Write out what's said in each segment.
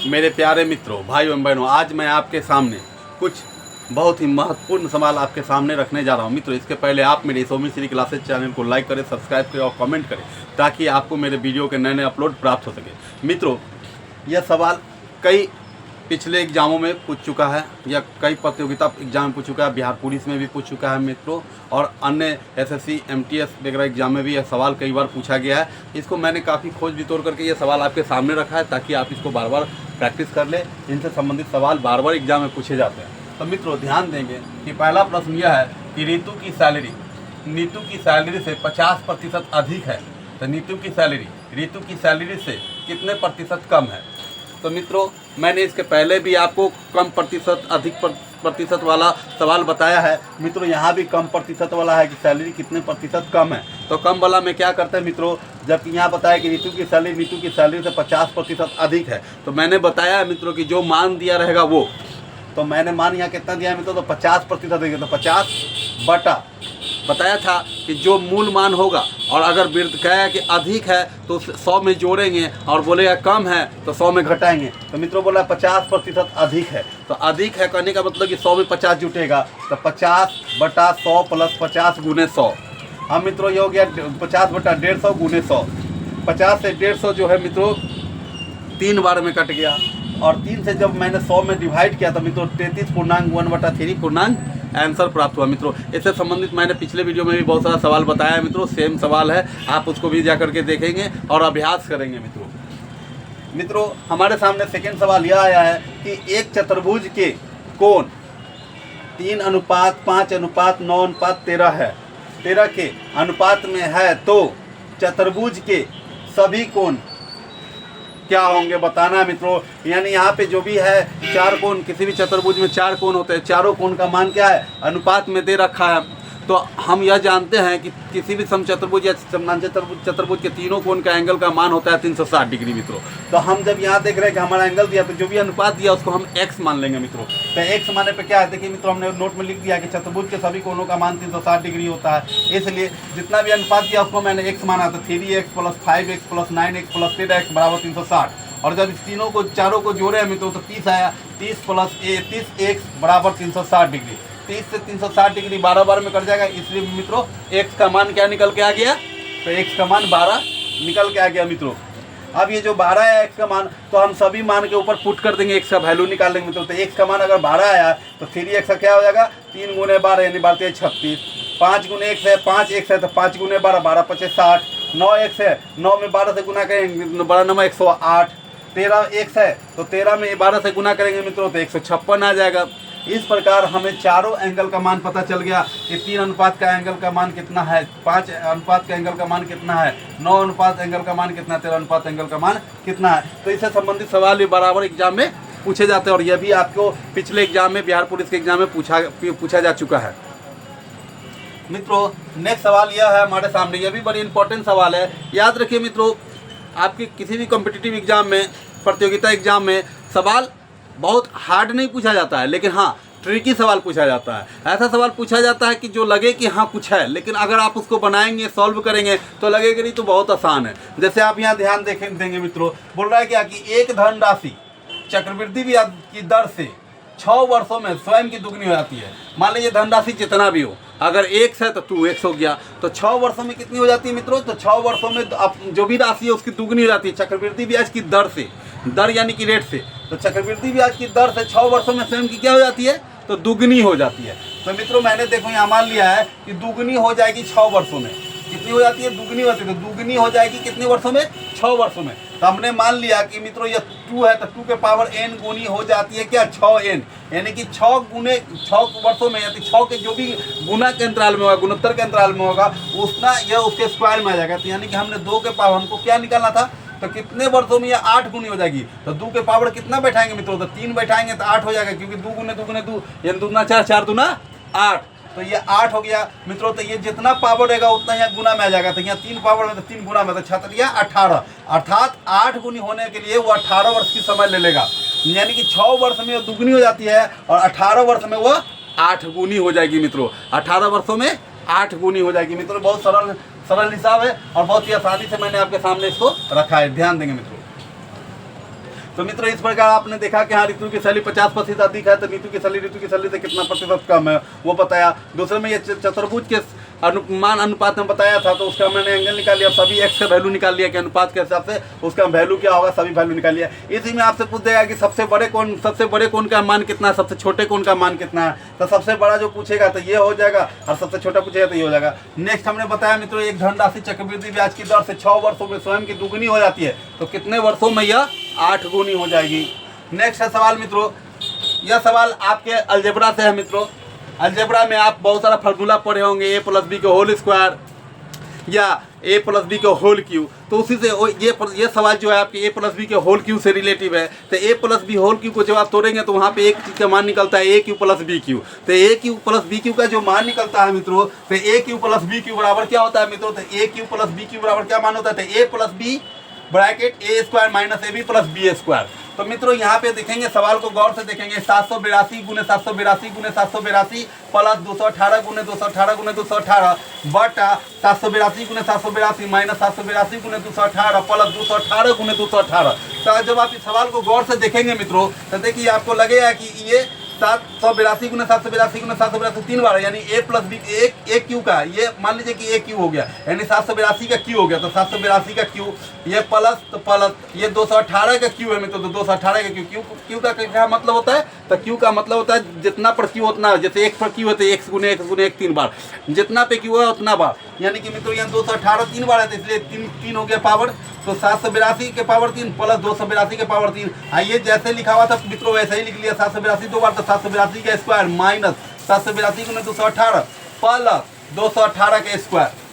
मेरे प्यारे मित्रों, भाइयों एवं बहनों, आज मैं आपके सामने कुछ बहुत ही महत्वपूर्ण सवाल आपके सामने रखने जा रहा हूं। मित्रों, इसके पहले आप मेरे सौम्य श्री क्लासेज चैनल को लाइक करें, सब्सक्राइब करें और कमेंट करें ताकि आपको मेरे वीडियो के नए नए अपलोड प्राप्त हो सके। मित्रों, यह सवाल कई पिछले एग्जामों में पूछ चुका है या कई प्रतियोगिता एग्जाम में पूछ चुका है, बिहार पुलिस में भी पूछ चुका है मित्रों, और अन्य एसएससी एमटीएस वगैरह एग्जाम में भी यह सवाल कई बार पूछा गया है। इसको मैंने काफ़ी खोज बितोड़ करके ये सवाल आपके सामने रखा है ताकि आप इसको बार बार प्रैक्टिस कर ले। इनसे संबंधित सवाल बार बार एग्जाम में पूछे जाते हैं। तो मित्रों, ध्यान देंगे कि पहला प्रश्न यह है कि नीतू की सैलरी से 50% अधिक है, तो नीतू की सैलरी रीतू की सैलरी से कितने प्रतिशत कम है। तो मित्रों, मैंने इसके पहले भी आपको कम प्रतिशत अधिक प्रतिशत वाला सवाल बताया है। मित्रों, यहाँ भी कम प्रतिशत वाला है कि सैलरी कितने प्रतिशत कम है। तो कम वाला में क्या करते हैं मित्रों, जबकि यहाँ बताया कि नीतू की सैलरी से 50% अधिक है, तो मैंने बताया है मित्रों कि जो मान दिया रहेगा वो, तो मैंने मान यहाँ कितना दिया है मित्रों, तो 50% देंगे, तो 50 बटा बताया था कि जो मूल मान होगा, और अगर वृत्त कहेगा कि अधिक है तो 100 में जोड़ेंगे और बोलेगा कम है तो 100 में घटाएंगे। तो मित्रों बोला 50% अधिक है, तो अधिक है कहने का मतलब कि 100 में 50 जुटेगा, तो 50 बटा 100 प्लस 50 गुने 100। अब मित्रों ये हो गया 50 बटा 150 गुने 100। 50 से 150 जो है मित्रों 3 बार में कट गया, और 3 से जब मैंने 100 में डिवाइड किया तो मित्रों 33.1/3 पूर्णांक आंसर प्राप्त हुआ। मित्रों, इससे संबंधित मैंने पिछले वीडियो में भी बहुत सारा सवाल बताया है मित्रों, सेम सवाल है, आप उसको भी जा करके देखेंगे और अभ्यास करेंगे। मित्रों हमारे सामने सेकेंड सवाल यह आया है कि एक चतुर्भुज के कोण 3:5:9:13 है, 13 के अनुपात में है, तो चतुर्भुज के सभी कोण क्या होंगे बताना है मित्रों। यानी यहाँ पे जो भी है 4 कोण, किसी भी चतुर्भुज में 4 कोण होते हैं, चारों कोण का मान क्या है, अनुपात में दे रखा है। तो हम यह जानते हैं कि किसी भी समचतुर्भुज या चतुर्भुज के तीनों कोण का एंगल का मान होता है 360 डिग्री मित्रों। तो हम जब यहाँ देख रहे हैं कि हमारा एंगल दिया, तो जो भी अनुपात दिया उसको हम x मान लेंगे मित्रों। तो x माने पे क्या है, देखिए मित्रों हमने नोट में लिख दिया कि चतुर्भुज के सभी कोणों का मान 360 डिग्री होता है, इसलिए जितना भी अनुपात दिया उसको मैंने x माना। तो 3x + 5x + 9x + 13x = 360, और जब इस तीनों को चारों को जोड़े मित्रों तो 30 आया, 30 + 30x = 360 डिग्री। 30 से 360 डिग्री 12 बार में कट जाएगा, इसलिए मित्रों x का मान क्या निकल के आ गया, तो x का मान 12 निकल के आ गया मित्रों। अब ये जो 12 है x का मान, तो हम सभी मान के ऊपर पुट कर देंगे, x का वैल्यू निकाल लेंगे मित्रों। तो x का मान अगर 12 आया तो 3x का क्या हो जाएगा, 3 × 12 यानी 12 × 36, 5 × x है 5x है, तो 5 × 12 12 × 5 60, 9x है, 9 में 12 से गुना करेंगे 12 9 108, 13x है तो 13 में 12 से गुना करेंगे मित्रों तो 156 आ जाएगा। इस प्रकार हमें चारों एंगल का मान पता चल गया कि 3 अनुपात का एंगल का मान कितना है, 5 अनुपात का एंगल का मान कितना है, 9 अनुपात एंगल का मान कितना है, 13 अनुपात एंगल का मान कितना है। तो इससे संबंधित सवाल भी बराबर एग्जाम में पूछे जाते हैं, और यह भी आपको पिछले एग्जाम में बिहार पुलिस के एग्जाम में पूछा जा चुका है। मित्रों नेक्स्ट सवाल यह है हमारे सामने, यह भी बड़ी इंपॉर्टेंट सवाल है। याद रखिए मित्रों, आपके किसी भी कॉम्पिटिटिव एग्जाम में, प्रतियोगिता एग्जाम में सवाल बहुत हार्ड नहीं पूछा जाता है, लेकिन हाँ ट्रिकी सवाल पूछा जाता है। ऐसा सवाल पूछा जाता है कि जो लगे कि हाँ कुछ है, लेकिन अगर आप उसको बनाएंगे, सॉल्व करेंगे तो लगेगा नहीं तो बहुत आसान है। जैसे आप यहाँ ध्यान देंगे मित्रों, बोल रहा है क्या कि एक धनराशि चक्रवृद्धि ब्याज की दर से 6 वर्षों में स्वयं की दुगनी हो जाती है। मान लीजिए धनराशि जितना भी हो, अगर 1 है तो 2x हो गया, तो 6 वर्षों में कितनी हो जाती है मित्रों, तो 6 वर्षों में अब जो भी राशि है उसकी दुगनी हो जाती है चक्रवृद्धि ब्याज की दर से, दर यानी कि रेट से। तो चक्रवृद्धि ब्याज की दर से 6 वर्षों में स्वयं की क्या हो जाती है, तो दुगनी हो जाती है। तो मित्रों मैंने देखो यहाँ मान लिया है कि दुगनी हो जाएगी 6 वर्षों में। कितनी हो जाती है, दुगनी होती है, तो दुगनी हो जाएगी कितने वर्षों में, 6 वर्षों में। तो हमने मान लिया कि मित्रों ये 2 है तो 2 के पावर n गुनी हो जाती है क्या, 6n, यानी कि 6 वर्षों में, यानी 6 के जो भी गुना के अंतराल में होगा, गुणोत्तर के अंतराल में होगा, उतना यह उसके स्क्वायर में आ जाएगा। तो यानी कि हमने 2 के पावर, हमको क्या निकालना था, तो कितने वर्षों में ये 8 गुनी हो जाएगी। तो 2 के पावर कितना बैठाएंगे मित्रों, तो 3 बैठाएंगे तो 8 हो जाएगा, क्योंकि 2 गुने 2 गुने 2 यानी 2 × 4 4 × 2 = 8, तो ये 8 हो गया मित्रों। तो ये जितना पावर रहेगा उतना यहाँ गुना में आ जाएगा, तो यहाँ 3 पावर में तो 3 गुना में, तो 18, अर्थात 8 गुनी होने के लिए वो 18 वर्ष की समय ले लेगा। यानी कि 6 वर्ष में वो दुगनी हो जाती है और 18 वर्ष में वो 8 गुनी हो जाएगी मित्रों। 18 वर्षों में 8 गुनी हो जाएगी मित्रों। बहुत सरल हिसाब है और बहुत ही आसानी से मैंने आपके सामने इसको रखा है, ध्यान देंगे मित्रों। तो मित्रों इस प्रकार आपने देखा कि हाँ ऋतु की शैली 50% अधिक है, तो ऋतु की शैली से कितना प्रतिशत कम है वो बताया। दूसरे में ये चतुर्भुज के अनुमान अनुपात में बताया था, तो उसका मैंने एंगल निकाल लिया, सभी एक्स का वैल्यू निकाल लिया कि अनुपात के हिसाब से उसका वैल्यू क्या होगा, सभी वैल्यू निकाल लिया। इसी में आपसे पूछ देगा कि सबसे बड़े कोण का मान कितना है, सबसे छोटे कोण का मान कितना है। तो सबसे बड़ा जो पूछेगा तो ये हो जाएगा, और सबसे छोटा पूछेगा तो ये हो जाएगा। नेक्स्ट हमने बताया मित्रों एक धनराशि चक्रवृद्धि ब्याज की दर से 6 वर्षों में स्वयं की दुगुनी हो जाती है, तो कितने वर्षों में यह 8 गुनी हो जाएगी। नेक्स्ट है सवाल मित्रों, यह सवाल आपके अलजेब्रा से है मित्रों। अलजेब्रा में आप बहुत सारा फार्मूला पढ़े होंगे, ए प्लस बी के होल स्क्वायर या ए प्लस बी के होल क्यू। तो उसी से ये सवाल जो है आपके ए प्लस बी के होल क्यू से रिलेटिव है। तो a plus B whole Q को जब आप तोड़ेंगे तो वहाँ पे एक चीज़ का मान निकलता है a cube plus b cube. तो a cube plus b cube का जो मान निकलता है मित्रों, तो a cube plus b cube बराबर क्या होता है मित्रों, तो a cube plus b cube बराबर क्या मान होता है, तो a plus b bracket a square minus A B plus B square. तो मित्रों यहाँ पे देखेंगे, सवाल को गौर से देखेंगे, 782 गुने 782 गुने 782 प्लस 218 गुने 218 गुने 218 बटा 782 गुने 782 माइनस 782 गुने 218 प्लस 218 गुने 218। तो जब आप इस सवाल को गौर से देखेंगे मित्रों, तो देखिए आपको लगेगा कि ये 782 गुने 782 गुने 782 3 बार, यानी ए प्लस बी एक क्यू का, ये मान लीजिए कि ए क्यू हो गया, यानी 782 का क्यू हो गया। तो 782 का क्यू, ये प्लस तो प्लस, ये 218 का क्यू है मित्रों, तो 218 का क्यू का क्या मतलब होता है, तो क्यू का मतलब होता है जितना पर क्यू उतना, जैसे एक पर क्यू होता है x गुने x 3 बार, जितना पे क्यू है उतना बार, यानी कि मित्रों यहाँ 218 3 बार है, तो इसलिए 3 हो गया पावर। तो 782 के पावर 3 प्लस 282 के पावर 3, आइए जैसे लिखा हुआ था मित्रों वैसे ही लिख लिया। 782 2 बार, तो 782 का स्क्वायर माइनस 782 गुने 218 प्लस 218 के स्क्वायर।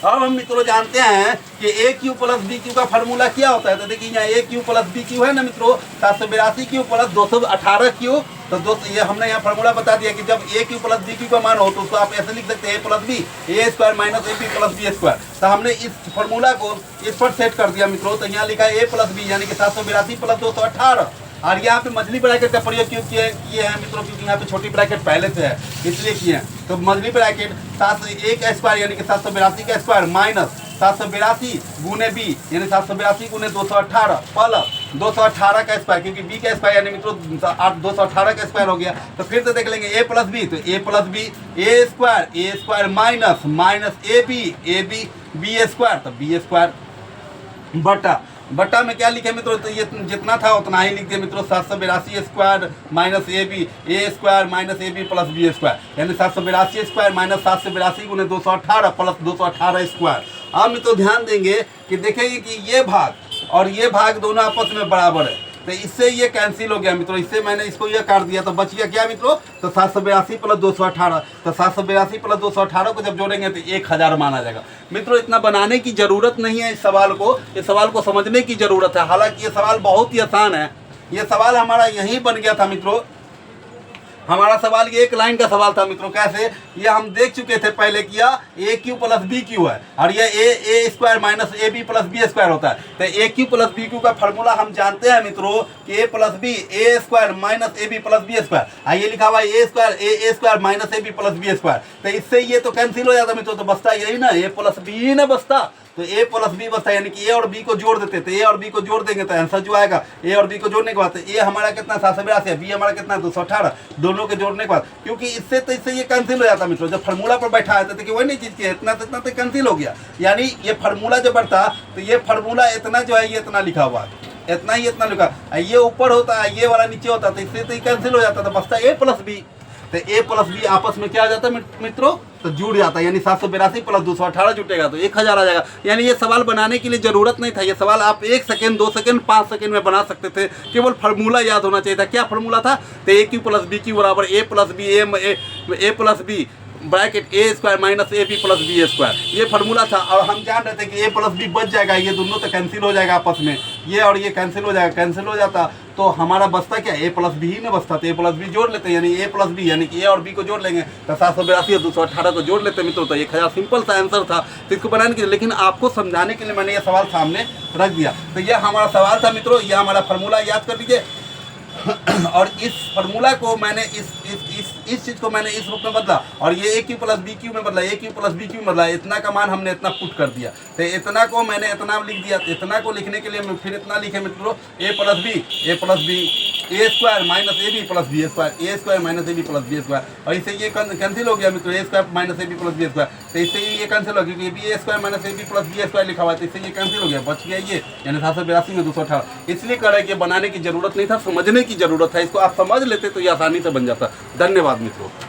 अब हम मित्रों जानते हैं कि ए क्यू प्लस बी क्यू का फार्मूला क्या होता है। तो देखिए यहाँ ए क्यू प्लस बी क्यू है ना मित्रों, 782 क्यू प्लस 218 क्यू। तो दोस्तों ये हमने यहाँ फार्मूला बता दिया कि जब ए क्यू प्लस बी क्यू का मान हो तो उसको आप ऐसे लिख सकते हैं a plus b a square minus A B plus B square. तो हमने इस फार्मूला को इस पर सेट कर दिया मित्रों। तो यहाँ लिखा है ए प्लस बी यानी कि 782 प्लस 218, और यहाँ पे मछली ब्रैकेट का प्रयोग क्यों किए हैं मित्रों, क्योंकि यहाँ पे छोटी ब्रैकेट पहले से है इसलिए किए हैं। तो मछली ब्रैकेट 701 का स्क्वायर यानी कि 782 का स्क्वायर माइनस 782 गुने बी यानी 782 गुने 218 प्लस 218 का स्क्वायर, क्योंकि बी का स्क्वायर यानी मित्रों 218 का स्क्वायर हो गया। तो फिर से देख लेंगे ए प्लस बी, तो a plus b a square minus minus A b b square, तो बी स्क्वायर बटा में क्या लिखे मित्रों, तो ये जितना था उतना ही लिख दिया मित्रों। 782 square minus A square minus A B plus B square, यानी 782 स्क्वायर माइनस 782 गुने 218 प्लस 218 स्क्वायर। अब मित्रों ध्यान देंगे कि देखेंगे कि ये भाग और ये भाग दोनों आपस में बराबर है, तो इससे ये कैंसिल हो गया मित्रों। इससे मैंने इसको ये काट दिया, तो बच गया क्या मित्रों, तो 782 प्लस 218। तो 782 प्लस 218 को जब जोड़ेंगे तो 1000 माना जाएगा मित्रों। इतना बनाने की जरूरत नहीं है, इस सवाल को समझने की जरूरत है। हालांकि ये सवाल बहुत ही आसान है। ये सवाल हमारा यहीं बन गया था मित्रों। हमारा सवाल ये एक लाइन का सवाल था मित्रों। कैसे, ये हम देख चुके थे पहले किया a cube plus b cube है और ये a square minus A B plus B square होता है। तो a cube plus b cube का फार्मूला हम जानते हैं मित्रों कि a plus b a square minus A B plus B square. आइए लिखा हुआ a square minus A B plus B square. तो इससे ये तो कैंसिल हो जाता मित्रों, तो बचता यही ना, ए प्लस बी ना बचता। तो ए प्लस बी बचता है, यानी कि ए और बी को जोड़ देते, तो ए और बी को जोड़ देंगे तो आंसर जो आएगा ए और बी को जोड़ने के बाद, तो ए हमारा कितना 782 है, बी हमारा कितना 218, दोनों के जोड़ने के बाद, क्योंकि इससे ये कैंसिल हो जाता मित्रों। जब फार्मूला पर बैठा है तो देखिए वही नहीं चीज़ की इतना तो कैंसिल हो गया, यानी ये फार्मूला जब बढ़ता तो ये फार्मूला इतना जो है ये इतना लिखा हुआ है, इतना ही इतना लिखा, ये ऊपर होता है ये वाला नीचे होता है, तो इससे तो कैंसिल हो जाता, तो बचता ए प्लस बी। तो ए प्लस बी आपस में क्या आ जाता है मित्रों, तो जुड़ जाता है, यानी 782 प्लस 218 जुटेगा तो 1000 आ जाएगा। यानी ये सवाल बनाने के लिए जरूरत नहीं था, ये सवाल आप 1 सेकंड 2 सेकंड 5 सेकंड में बना सकते थे, केवल फार्मूला याद होना चाहिए था। क्या फार्मूला था, तो a cube plus b cube बराबर a plus b bracket a square minus A B plus B square, ये फार्मूला था। और हम जान रहे थे कि ए प्लस बी बच जाएगा, ये दोनों तो कैंसिल हो जाएगा आपस में, ये और ये कैंसिल हो जाएगा, कैंसिल हो जाता तो हमारा बचता क्या, ए प्लस बी ही ना बचता, तो ए प्लस बी जोड़ लेते हैं, यानी ए प्लस बी यानी कि ए और बी को जोड़ लेंगे तो 782 और 218 को जोड़ लेते मित्रों, तो 1000 सिंपल सा आंसर था। तो इसको बनाने के लिए, लेकिन आपको समझाने के लिए मैंने ये सवाल सामने रख दिया। तो यह हमारा सवाल था मित्रों, यह हमारा फार्मूला याद कर लीजिए। और इस फार्मूला को मैंने इस चीज़ को मैंने इस रूप में बदला और ये ए क्यू प्लस बी क्यू में बदला, ए क्यू प्लस बी क्यू में बदला। इतना का मान हमने इतना पुट कर दिया, तो इतना को मैंने इतना लिख दिया। इतना को लिखने के लिए मैं फिर इतना लिखे मित्रों, a plus b a square minus A B plus B square, a square minus A B plus B square. और इससे ये कैंसिल हो गया मित्रों, a square minus A B plus B square. तो इससे ये कैंसिल हो गया क्योंकि b a square minus A B plus B square लिखा हुआ है, तो इससे ये कैंसिल हो गया, बच गया ये, यानी 782 में 218। इसलिए कह रहे हैं कि बनाने की जरूरत नहीं था, समझने की जरूरत है। इसको आप समझ लेते तो ये आसानी से बन जाता। धन्यवाद मित्रों।